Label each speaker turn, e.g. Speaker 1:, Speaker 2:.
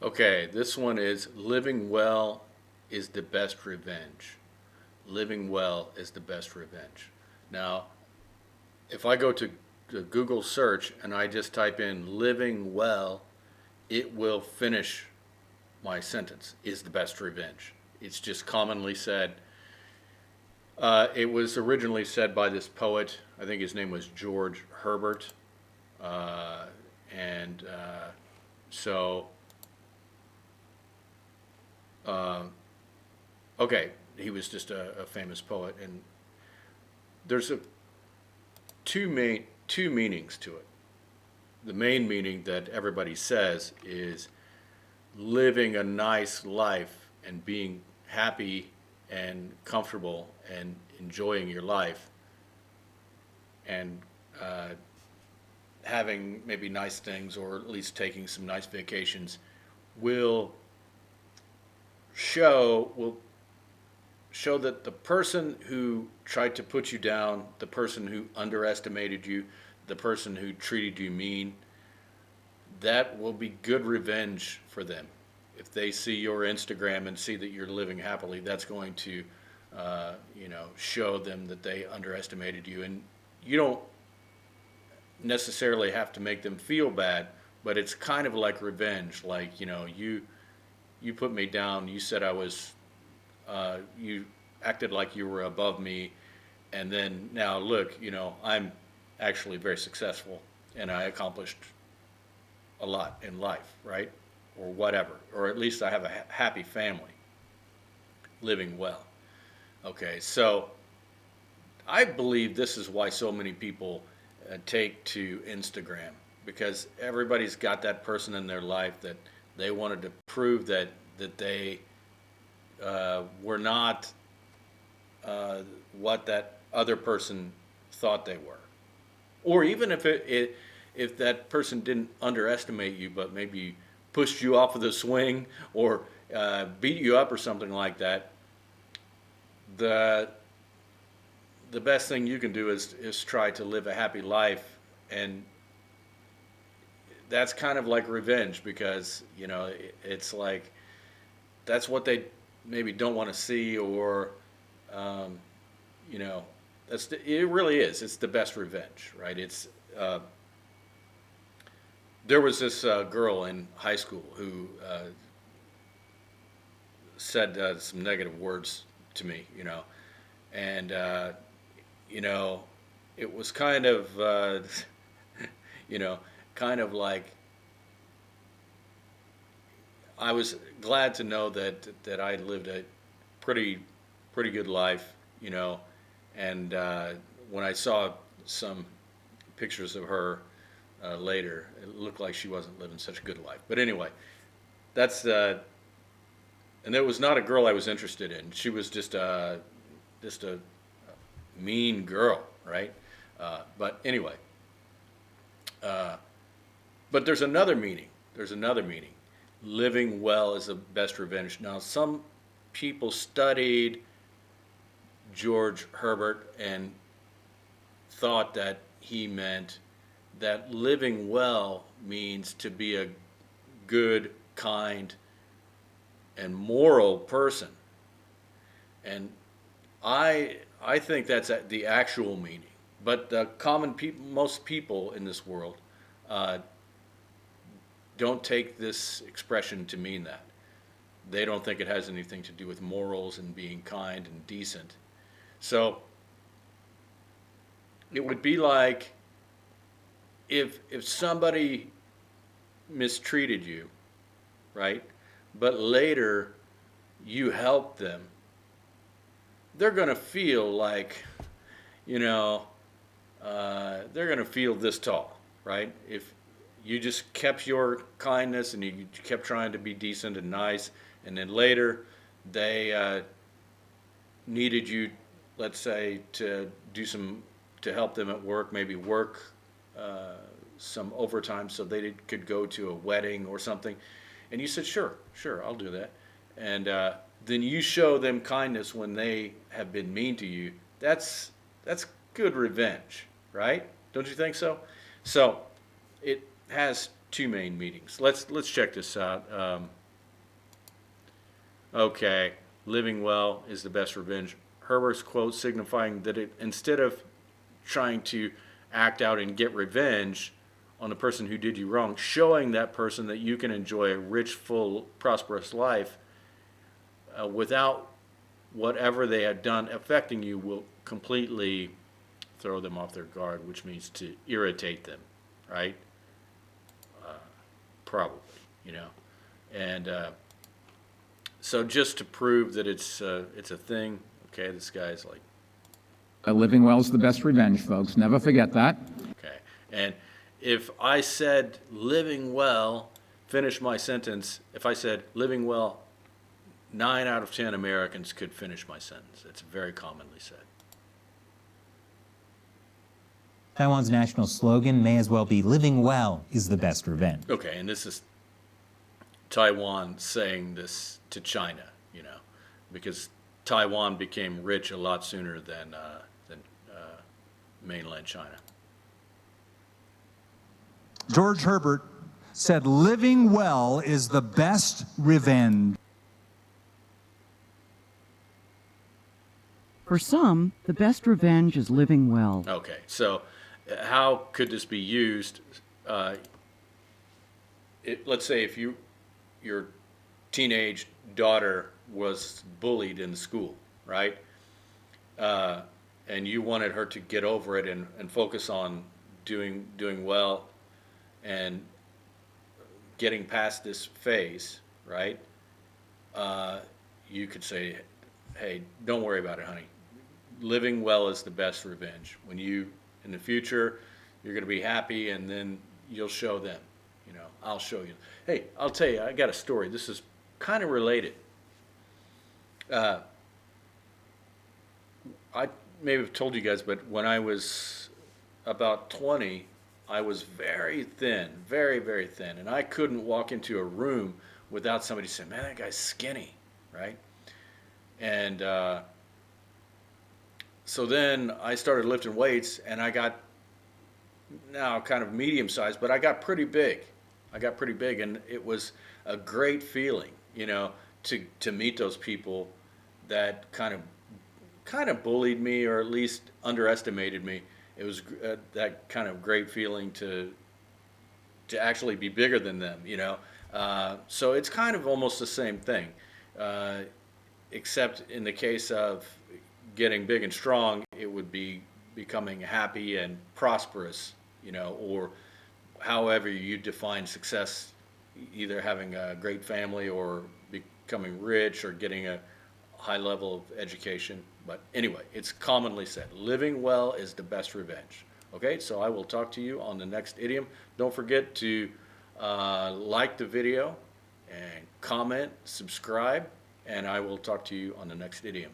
Speaker 1: Okay, this one is living well is the best revenge. Living well is the best revenge. Now, if I go to the Google search and I just type in living well, it will finish my sentence is the best revenge. It's just commonly said. It was originally said by this poet. I think his name was George Herbert. Uh, and so, uh, okay, he was just a famous poet. And there's two meanings to it. The main meaning that everybody says is living a nice life and being happy and comfortable and enjoying your life and uh, having maybe nice things or at least taking some nice vacations will will show that the person who tried to put you down, the person who underestimated you, the person who treated you mean, that will be good revenge for them. If they see your Instagram and see that you're living happily, that's going to, show them that they underestimated you. And you don't necessarily have to make them feel bad, but it's kind of like revenge. Like you put me down. You said I was. You acted like you were above me, and then now look. I'm actually very successful, and I accomplished a lot in life, right? Or whatever. Or at least I have a happy family, living well. Okay, so I believe this is why so many people take to Instagram because everybody's got that person in their life that they wanted to prove that they were not what that other person thought they were, or even if that person didn't underestimate you, but maybe pushed you off of the swing or beat you up or something like that. The the best thing you can do is try to live a happy life, and that's kind of like revenge because it's like that's what they maybe don't want to see, or um, you know it really is. It's the best revenge, right? It's there was this girl in high school who said some negative words to me, and you know, it was kind of you know, kind of like I was glad to know that I lived a pretty pretty good life, and when I saw some pictures of her later, it looked like she wasn't living such a good life. But anyway, that's and it was not a girl I was interested in. She was just a mean girl, right? But anyway, uh, but there's another meaning. There's another meaning. Living well is the best revenge. Now, some people studied George Herbert and thought that he meant that living well means to be a good, kind, and moral person. And I think that's the actual meaning. But the common people, most people in this world, uh, don't take this expression to mean that. They don't think it has anything to do with morals and being kind and decent. So it would be like if somebody mistreated you, right? But later you help them, they're going to feel like, you know, they're going to feel this tall, right? If you just kept your kindness and you kept trying to be decent and nice, and then later they needed you, let's say, to do some to help them at work, maybe work uh, some overtime so they could go to a wedding or something, and you said, sure, sure, I'll do that, and then you show them kindness when they have been mean to you. That's good revenge, right? Don't you think so? So it has two main meanings. Let's check this out. Okay, living well is the best revenge. Herbert's quote signifying that instead of trying to act out and get revenge on the person who did you wrong, showing that person that you can enjoy a rich, full, prosperous life without whatever they had done affecting you will completely throw them off their guard, which means to irritate them, right? Probably, you know. And so just to prove that it's a thing, okay, this guy's like,
Speaker 2: Living well is the best revenge, folks. Never forget that.
Speaker 1: okay. And if I said living well, finish my sentence, if I said living well, 9 out of 10 Americans could finish my sentence. It's very commonly said.
Speaker 3: Taiwan's national slogan may as well be living well is the best revenge.
Speaker 1: Okay, and this is Taiwan saying this to China, you know, because Taiwan became rich a lot sooner than mainland China.
Speaker 4: George Herbert said, living well is the best revenge.
Speaker 5: For some, the best revenge is living well.
Speaker 1: Okay, so how could this be used? Let's say if your teenage daughter was bullied in school, right? And you wanted her to get over it and focus on doing well and getting past this phase, right? You could say, hey, don't worry about it, honey. Living well is the best revenge. When you, in the future, you're going to be happy, and then you'll show them. You know, I'll show you. Hey, I'll tell you, I got a story. This is kind of related. I maybe have told you guys, but when I was about 20, I was very thin, very, very thin, and I couldn't walk into a room without somebody saying, man, that guy's skinny, right? And so then I started lifting weights, and I got now kind of medium sized, but I got pretty big. And it was a great feeling, you know, to meet those people that kind of bullied me, or at least underestimated me. It was that kind of great feeling to actually be bigger than them, you know. So it's kind of almost the same thing, except in the case of getting big and strong, it would be becoming happy and prosperous, you know, or however you define success, either having a great family or becoming rich or getting a high level of education. But anyway, it's commonly said, living well is the best revenge. Okay, so I will talk to you on the next idiom. Don't forget to like the video and comment, subscribe, and I will talk to you on the next idiom.